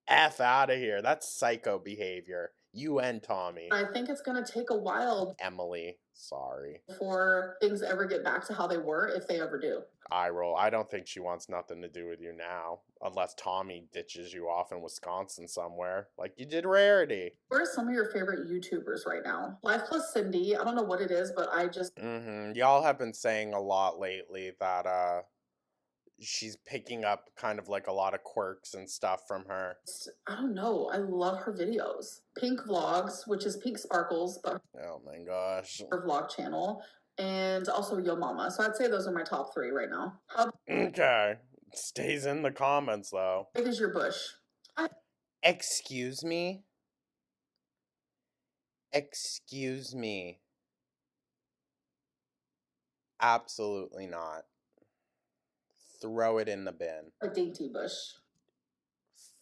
Speaker 1: F out of here. That's psycho behavior. You and Tommy.
Speaker 3: I think it's going to take a while,
Speaker 1: Emily, sorry.
Speaker 3: before things ever get back to how they were, if they ever do.
Speaker 1: Eye roll. I don't think she wants nothing to do with you now. Unless Tommy ditches you off in Wisconsin somewhere. Like you did Rarity.
Speaker 3: Where are some of your favorite YouTubers right now? Life Plus Cindy. I don't know what it is, but I just
Speaker 1: Y'all have been saying a lot lately that she's picking up kind of like a lot of quirks and stuff from her.
Speaker 3: I don't know. I love her videos. Pink Vlogs, which is Pink Sparkles, but
Speaker 1: Oh my gosh.
Speaker 3: her vlog channel, and also Yo Mama. So I'd say those are my top three right now. How
Speaker 1: Okay. Stays in the comments though.
Speaker 3: big is your bush?
Speaker 1: Excuse me? Excuse me. Absolutely not. Throw it in the bin.
Speaker 3: A dainty bush.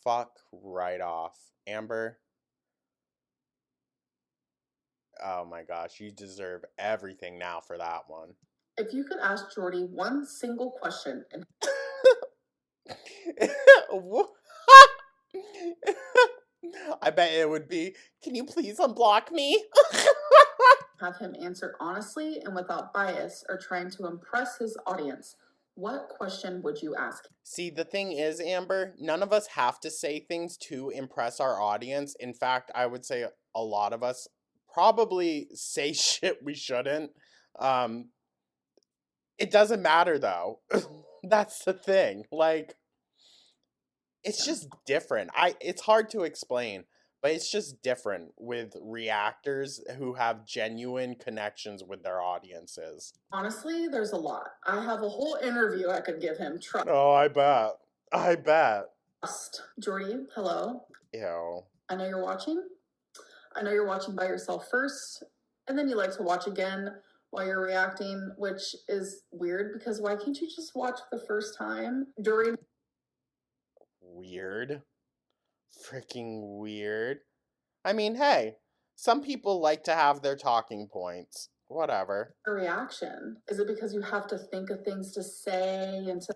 Speaker 1: Fuck right off. Amber. Oh my gosh, you deserve everything now for that one.
Speaker 3: If you could ask Jordy one single question and
Speaker 1: I bet it would be, can you please unblock me?
Speaker 3: have him answer honestly and without bias or trying to impress his audience, what question would you ask?
Speaker 1: See, the thing is, Amber, none of us have to say things to impress our audience. In fact, I would say a lot of us probably say shit we shouldn't. It doesn't matter though. That's the thing. Like, it's just different. It's hard to explain, But it's just different with reactors who have genuine connections with their audiences.
Speaker 3: Honestly, there's a lot. I have a whole interview I could give him.
Speaker 1: Oh, I bet. I bet.
Speaker 3: Trust. Jordy, hello.
Speaker 1: Ew.
Speaker 3: I know you're watching. I know you're watching by yourself first, and then you like to watch again while you're reacting, which is weird because why can't you just watch the first time during
Speaker 1: Weird. Freaking weird. I mean, hey, some people like to have their talking points. Whatever.
Speaker 3: a reaction? Is it because you have to think of things to say and to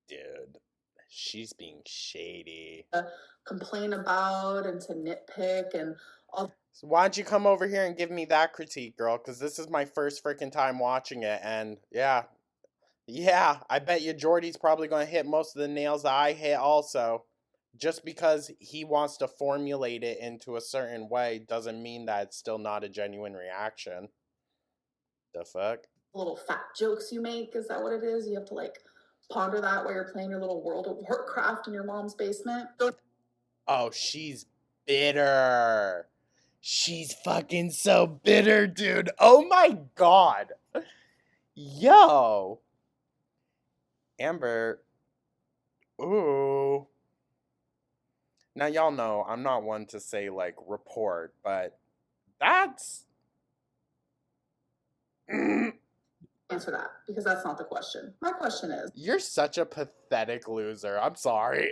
Speaker 1: Dude, she's being shady.
Speaker 3: complain about and to nitpick and all?
Speaker 1: So why don't you come over here and give me that critique, girl? Because this is my first freaking time watching it, and yeah, I bet you Jordy's probably going to hit most of the nails that I hit also. Just because he wants to formulate it into a certain way doesn't mean that it's still not a genuine reaction. The fuck?
Speaker 3: Little fat jokes you make? Is that what it is? You have to like ponder that while you're playing your little World of Warcraft in your mom's basement.
Speaker 1: Oh, she's bitter. She's fucking so bitter, dude. Oh my god. Yo. Amber. Ooh. Now, y'all know I'm not one to say, like, report, but that's.
Speaker 3: Answer that because that's not the question. My question is,
Speaker 1: You're such a pathetic loser. I'm sorry.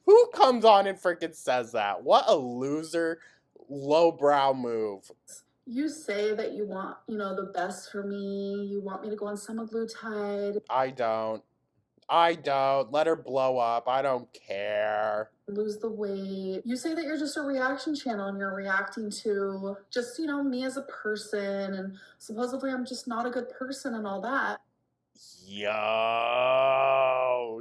Speaker 1: Who comes on and freaking says that? What a loser, lowbrow move.
Speaker 3: you say that you want, the best for me. You want me to go on semaglutide,
Speaker 1: I don't. Let her blow up. I don't care.
Speaker 3: lose the weight. You say that you're just a reaction channel and you're reacting to just, me as a person. And supposedly I'm just not a good person and all that.
Speaker 1: Yo,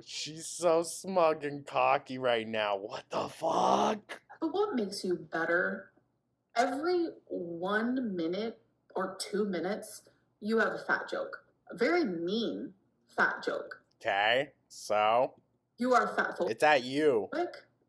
Speaker 1: she's so smug and cocky right now. What the fuck?
Speaker 3: But what makes you better? Every 1 minute or 2 minutes, you have a fat joke. A very mean fat joke.
Speaker 1: Okay, so
Speaker 3: You are fat
Speaker 1: it's at you.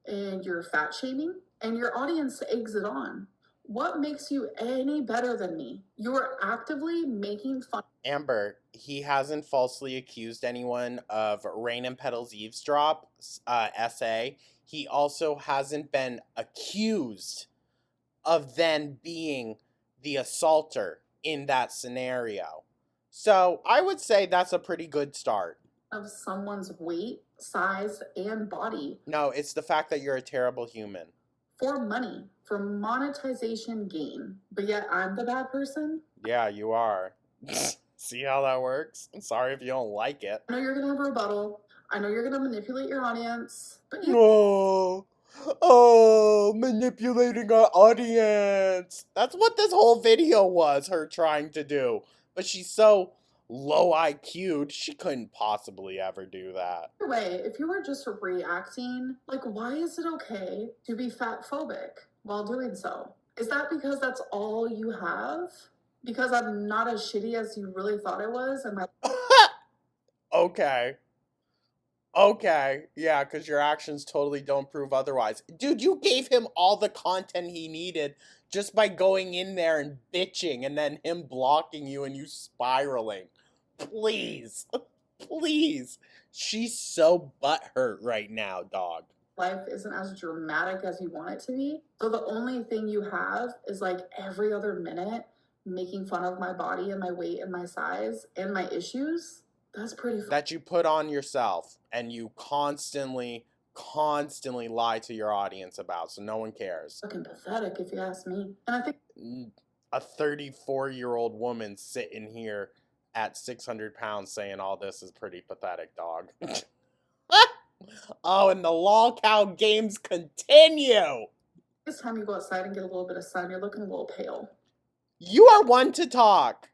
Speaker 3: and you're fat shaming, and your audience eggs it on. What makes you any better than me? You are actively making fun.
Speaker 1: Amber, he hasn't falsely accused anyone of Rain and Petals eavesdrop essay. He also hasn't been accused of then being the assaulter in that scenario. So I would say that's a pretty good start.
Speaker 3: Of someone's weight, size, and body.
Speaker 1: No, it's the fact that you're a terrible human.
Speaker 3: For money, for monetization gain. But yet I'm the bad person?
Speaker 1: Yeah, you are. See how that works? I'm sorry if you don't like it.
Speaker 3: I know you're gonna have a rebuttal. I know you're gonna manipulate your audience. But
Speaker 1: No. Oh, manipulating our audience. That's what this whole video was, her trying to do. But she's so low IQ'd, she couldn't possibly ever do that.
Speaker 3: either way, if you were just reacting, like, why is it okay to be fat phobic while doing so? Is that because that's all you have? Because I'm not as shitty as you really thought I was? And my
Speaker 1: Okay. Okay, yeah, because your actions totally don't prove otherwise. Dude, you gave him all the content he needed just by going in there and bitching and then him blocking you and you spiraling. Please. Please. She's so butthurt right now, dog.
Speaker 3: life isn't as dramatic as you want it to be. So the only thing you have is like every other minute making fun of my body and my weight and my size and my issues. That's pretty
Speaker 1: That you put on yourself and you constantly lie to your audience about, so no one cares.
Speaker 3: fucking pathetic if you ask me. And I think
Speaker 1: A 34-year-old woman sitting here at 600 pounds saying all this is pretty pathetic, dog. Oh, and the lolcow games continue.
Speaker 3: this time you go outside and get a little bit of sun, you're looking a little pale.
Speaker 1: You are one to talk.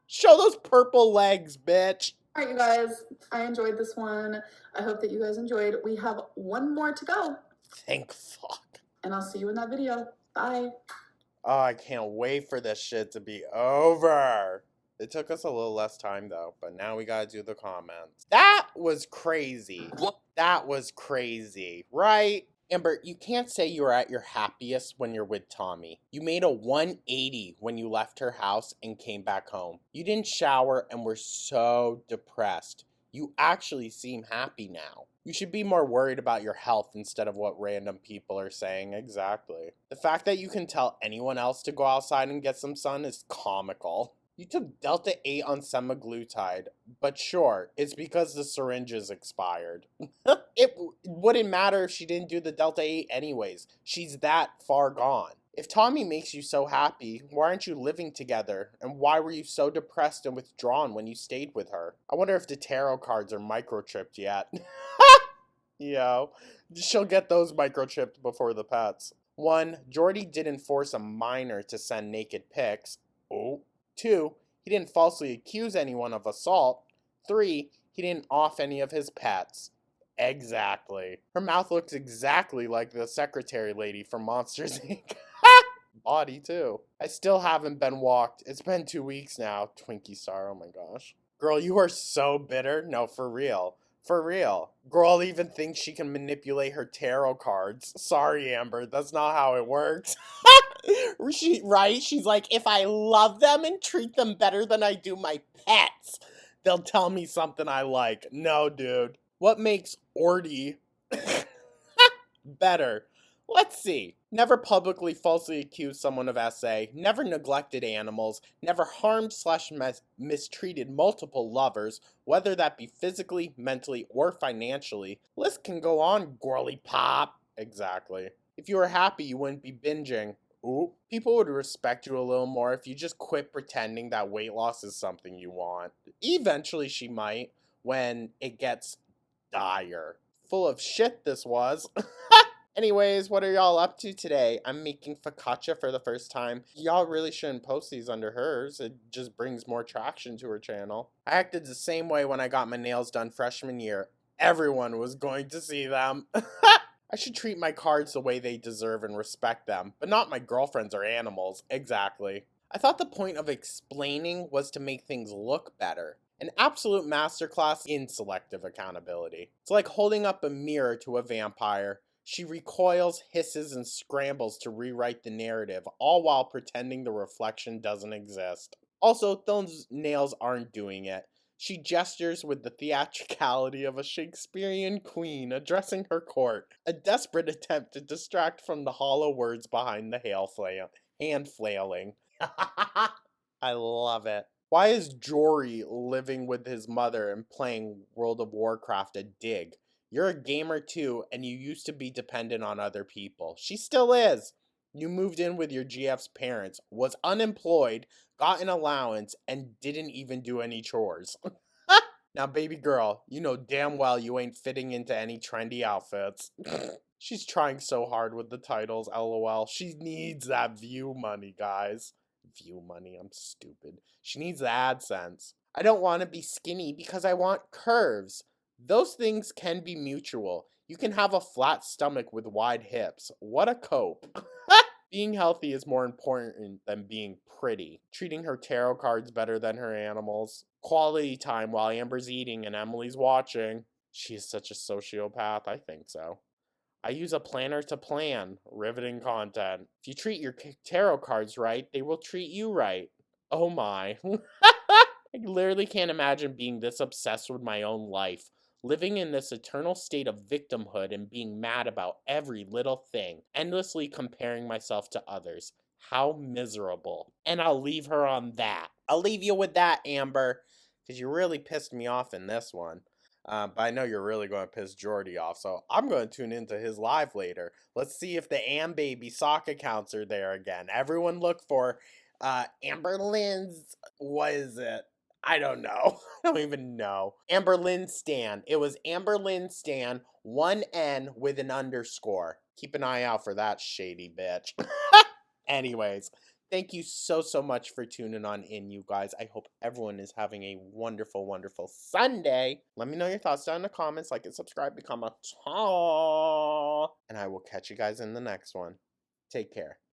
Speaker 1: Show those purple legs, bitch.
Speaker 3: All right, you guys, I enjoyed this one. I hope that you guys enjoyed. We have one more to go.
Speaker 1: Thank fuck.
Speaker 3: And I'll see you in that video. Bye.
Speaker 1: Oh, I can't wait for this shit to be over. It took us a little less time though, but now we gotta do the comments. That was crazy.
Speaker 2: What?
Speaker 1: That was crazy, right? Amber, you can't say you're at your happiest when you're with Tommy. You made a 180 when you left her house and came back home. You didn't shower and were so depressed. You actually seem happy now. You should be more worried about your health instead of what random people are saying. Exactly. The fact that you can tell anyone else to go outside and get some sun is comical. You took Delta 8 on semaglutide, but sure, it's because the syringes expired. It wouldn't matter if she didn't do the Delta 8 anyways. She's that far gone. If Tommy makes you so happy, why aren't you living together? And why were you so depressed and withdrawn when you stayed with her? I wonder if the tarot cards are microchipped yet. Yo, she'll get those microchipped before the pets. 1. Jordy didn't force a minor to send naked pics. Oh. 2. He didn't falsely accuse anyone of assault. 3. He didn't off any of his pets. Exactly. Her mouth looks exactly like the secretary lady from Monsters Inc. Body too. I still haven't been walked. It's been 2 weeks now. Twinkie star, oh my gosh. Girl, you are so bitter. No, for real. For real. Girl even thinks she can manipulate her tarot cards. Sorry, Amber, that's not how it works. Right? She's like, if I love them and treat them better than I do my pets, they'll tell me something I like. No, dude. What makes Ordy better? Let's see. Never publicly falsely accused someone of SA, never neglected animals, never harmed slash mistreated multiple lovers, whether that be physically, mentally, or financially. List can go on, girly pop. Exactly. If you were happy, you wouldn't be binging. Ooh, people would respect you a little more if you just quit pretending that weight loss is something you want. Eventually she might, when it gets dire. Full of shit this was. Anyways, what are y'all up to today? I'm making focaccia for the first time. Y'all really shouldn't post these under hers. It just brings more traction to her channel. I acted the same way when I got my nails done freshman year. Everyone was going to see them. I should treat my cards the way they deserve and respect them, but not my girlfriends or animals. Exactly. I thought the point of explaining was to make things look better. An absolute masterclass in selective accountability. It's like holding up a mirror to a vampire. She recoils, hisses, and scrambles to rewrite the narrative, all while pretending the reflection doesn't exist. Also, those nails aren't doing it. She gestures with the theatricality of a Shakespearean queen addressing her court, a desperate attempt to distract from the hollow words behind the hand flailing. I love it. Why is Jory living with his mother and playing World of Warcraft a dig? You're a gamer too, and you used to be dependent on other people. She still is. You moved in with your GF's parents, was unemployed, got an allowance, and didn't even do any chores. Now, baby girl, you know damn well you ain't fitting into any trendy outfits. She's trying so hard with the titles, lol. She needs that view money, guys. View money, I'm stupid. She needs the AdSense. I don't want to be skinny because I want curves. Those things can be mutual. You can have a flat stomach with wide hips. What a cope. Being healthy is more important than being pretty. Treating her tarot cards better than her animals. Quality time while Amber's eating and Emily's watching. She is such a sociopath. I think so. I use a planner to plan. Riveting content. If you treat your tarot cards right, they will treat you right. Oh my. I literally can't imagine being this obsessed with my own life. Living in this eternal state of victimhood and being mad about every little thing. Endlessly comparing myself to others. How miserable. And I'll leave her on that. I'll leave you with that, Amber. Because you really pissed me off in this one. But I know you're really going to piss Jordy off, so I'm going to tune into his live later. Let's see if the Baby sock accounts are there again. Everyone look for Amberlynn's, what is it? I don't know. I don't even know. Amberlynn Stan. It was Amberlynn Stan, 1N with an underscore. Keep an eye out for that shady bitch. Anyways, thank you so much for tuning on in, you guys. I hope everyone is having a wonderful, wonderful Sunday. Let me know your thoughts down in the comments. Like and subscribe, become a tall. And I will catch you guys in the next one. Take care.